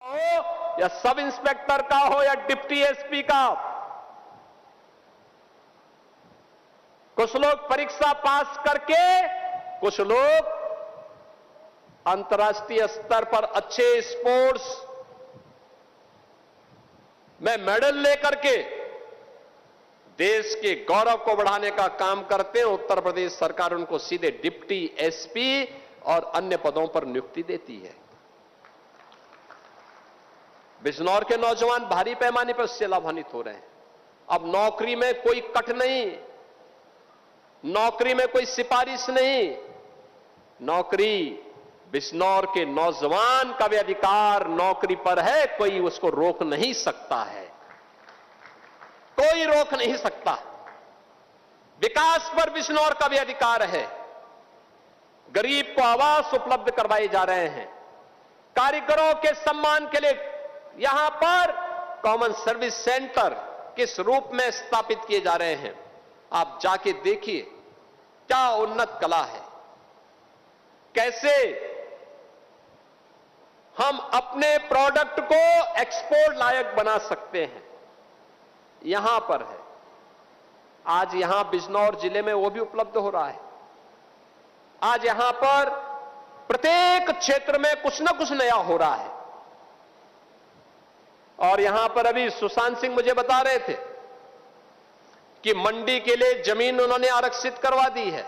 हो या sub inspector का हो या डिप्टी एसपी का, कुछ लोग परीक्षा पास करके, कुछ लोग अंतर्राष्ट्रीय स्तर पर अच्छे स्पोर्ट्स में मेडल लेकर के देश के गौरव को बढ़ाने का काम करते हैं। उत्तर प्रदेश सरकार उनको सीधे डिप्टी एसपी और अन्य पदों पर नियुक्ति देती है। बिजनौर के नौजवान भारी पैमाने पर उससे लाभान्वित हो रहे हैं। अब नौकरी में कोई कट नहीं, नौकरी में कोई सिफारिश नहीं, नौकरी बिजनौर के नौजवान का भी अधिकार नौकरी पर है, कोई उसको रोक नहीं सकता है, कोई रोक नहीं सकता। विकास पर बिजनौर का भी अधिकार है। गरीब को आवास उपलब्ध करवाए जा रहे हैं। कारीगरों के सम्मान के लिए यहां पर कॉमन सर्विस सेंटर किस रूप में स्थापित किए जा रहे हैं, आप जाके देखिए क्या उन्नत कला है, कैसे हम अपने प्रोडक्ट को एक्सपोर्ट लायक बना सकते हैं, यहां पर है। आज यहां बिजनौर जिले में वो भी उपलब्ध हो रहा है। आज यहां पर प्रत्येक क्षेत्र में कुछ ना कुछ नया हो रहा है। और यहां पर अभी सुशांत सिंह मुझे बता रहे थे कि मंडी के लिए जमीन उन्होंने आरक्षित करवा दी है।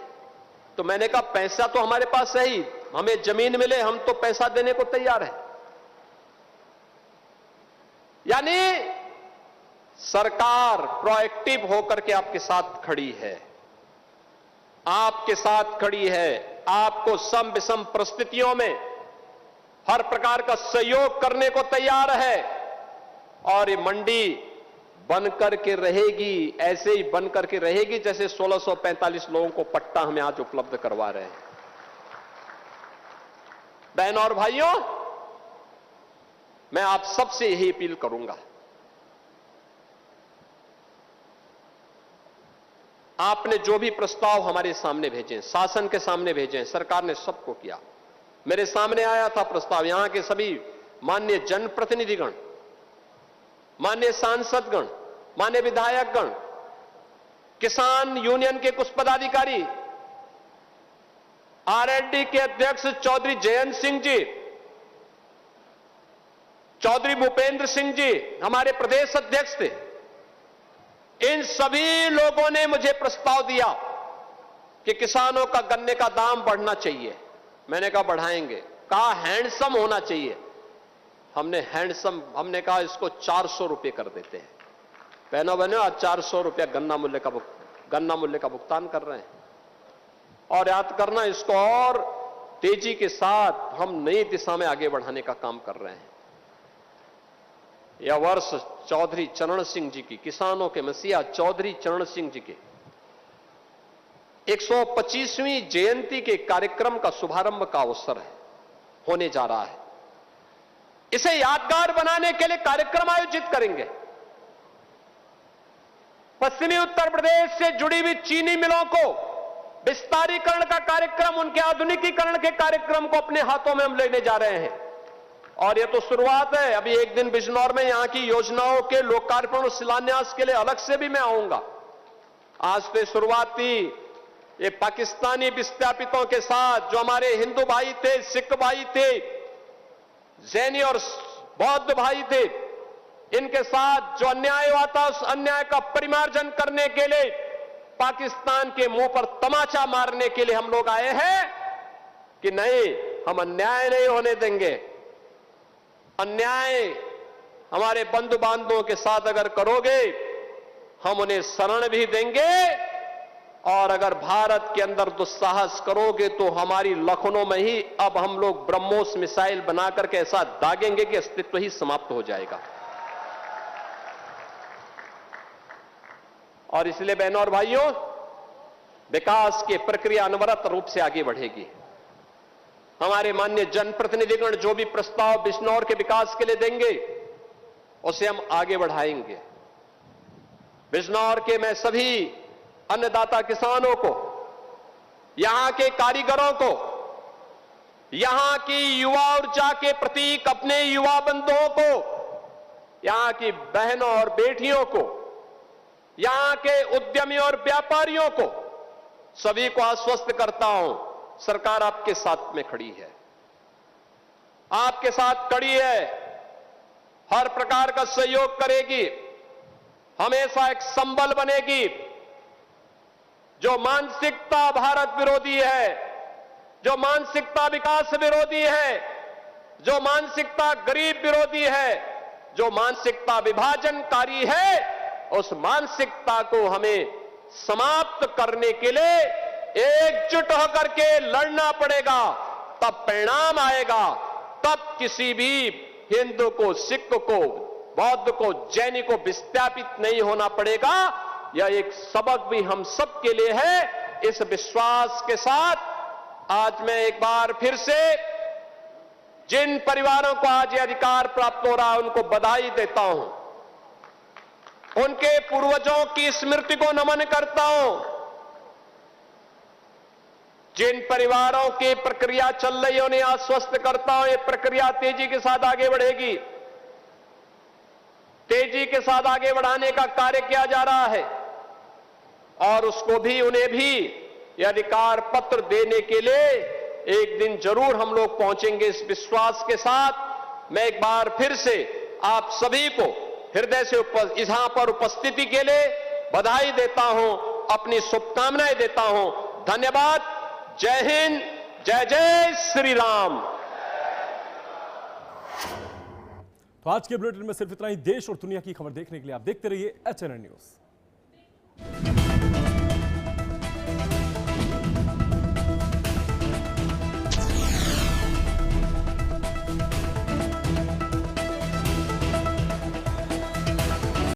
तो मैंने कहा पैसा तो हमारे पास है ही, हमें जमीन मिले हम तो पैसा देने को तैयार है। यानी सरकार प्रोएक्टिव होकर के आपके साथ खड़ी है, आपके साथ खड़ी है, आपको सम विषम परिस्थितियों में हर प्रकार का सहयोग करने को तैयार है। और ये मंडी बनकर के रहेगी, ऐसे ही बनकर के रहेगी जैसे 1645 लोगों को पट्टा हमें आज उपलब्ध करवा रहे हैं। बहनों और भाइयों, मैं आप सबसे यही अपील करूंगा, आपने जो भी प्रस्ताव हमारे सामने भेजे, शासन के सामने भेजे, सरकार ने सबको किया। मेरे सामने आया था प्रस्ताव, यहां के सभी माननीय जनप्रतिनिधिगण, माननीय सांसदगण, माननीय विधायकगण, किसान यूनियन के कुछ पदाधिकारी, आरएलडी के अध्यक्ष चौधरी जयंत सिंह जी, चौधरी भूपेंद्र सिंह जी हमारे प्रदेश अध्यक्ष थे। इन सभी लोगों ने मुझे प्रस्ताव दिया कि किसानों का गन्ने का दाम बढ़ना चाहिए। मैंने कहा बढ़ाएंगे, कहा हैंडसम होना चाहिए। हमने कहा इसको 400 रुपए कर देते हैं। बहनों बहनों, आज 400 रुपया गन्ना मूल्य का भुगतान कर रहे हैं। और याद करना, इसको और तेजी के साथ हम नई दिशा में आगे बढ़ाने का काम कर रहे हैं। यह वर्ष चौधरी चरण सिंह जी की, किसानों के मसीहा चौधरी चरण सिंह जी के 125वीं जयंती के कार्यक्रम का शुभारंभ का अवसर है, होने जा रहा है। इसे यादगार बनाने के लिए कार्यक्रम आयोजित करेंगे। पश्चिमी उत्तर प्रदेश से जुड़ी हुई चीनी मिलों को विस्तारीकरण का कार्यक्रम, उनके आधुनिकीकरण के कार्यक्रम को अपने हाथों में हम लेने जा रहे हैं। और यह तो शुरुआत है। अभी एक दिन बिजनौर में यहां की योजनाओं के लोकार्पण और शिलान्यास के लिए अलग से भी मैं आऊंगा। आज से शुरुआत थी ये पाकिस्तानी विस्थापितों के साथ, जो हमारे हिंदू भाई थे, सिख भाई थे, जैनी और बौद्ध भाई थे, इनके साथ जो अन्याय हुआ था, उस अन्याय का परिमार्जन करने के लिए, पाकिस्तान के मुंह पर तमाचा मारने के लिए हम लोग आए हैं कि नहीं, हम अन्याय नहीं होने देंगे। अन्याय हमारे बंधु बांधवों के साथ अगर करोगे, हम उन्हें शरण भी देंगे, और अगर भारत के अंदर दुस्साहस करोगे तो हमारी लखनऊ में ही अब हम लोग ब्रह्मोस मिसाइल बनाकर के ऐसा दागेंगे कि अस्तित्व ही समाप्त हो जाएगा। और इसलिए बहनों और भाइयों, विकास की प्रक्रिया अनवरत रूप से आगे बढ़ेगी। हमारे माननीय जनप्रतिनिधिगण जो भी प्रस्ताव बिजनौर के विकास के लिए देंगे, उसे हम आगे बढ़ाएंगे। बिजनौर के मैं सभी अन्नदाता किसानों को, यहां के कारीगरों को, यहां की युवा ऊर्जा के प्रतीक अपने युवा बंधुओं को, यहां की बहनों और बेटियों को, यहां के उद्यमी और व्यापारियों को, सभी को आश्वस्त करता हूं, सरकार आपके साथ में खड़ी है, आपके साथ खड़ी है, हर प्रकार का सहयोग करेगी, हमेशा एक संबल बनेगी। जो मानसिकता भारत विरोधी है, जो मानसिकता विकास विरोधी है, जो मानसिकता गरीब विरोधी है, जो मानसिकता विभाजनकारी है, उस मानसिकता को हमें समाप्त करने के लिए एकजुट होकर के लड़ना पड़ेगा। तब परिणाम आएगा, तब किसी भी हिंदू को, सिख को, बौद्ध को, जैनी को विस्थापित नहीं होना पड़ेगा। यह एक सबक भी हम सब के लिए है। इस विश्वास के साथ आज मैं एक बार फिर से जिन परिवारों को आज ये अधिकार प्राप्त हो रहा है उनको बधाई देता हूं, उनके पूर्वजों की स्मृति को नमन करता हूं। जिन परिवारों की प्रक्रिया चल रही है उन्हें आश्वस्त करता हूं, ये प्रक्रिया तेजी के साथ आगे बढ़ेगी, तेजी के साथ आगे बढ़ाने का कार्य किया जा रहा है और उसको भी, उन्हें भी यह अधिकार पत्र देने के लिए एक दिन जरूर हम लोग पहुंचेंगे। इस विश्वास के साथ मैं एक बार फिर से आप सभी को हृदय से यहां पर उपस्थिति के लिए बधाई देता हूं, अपनी शुभकामनाएं देता हूं। धन्यवाद। जय हिंद, जय जय श्री राम। तो आज के बुलेटिन में सिर्फ इतना ही। देश और दुनिया की खबर देखने के लिए आप देखते रहिए HNN न्यूज।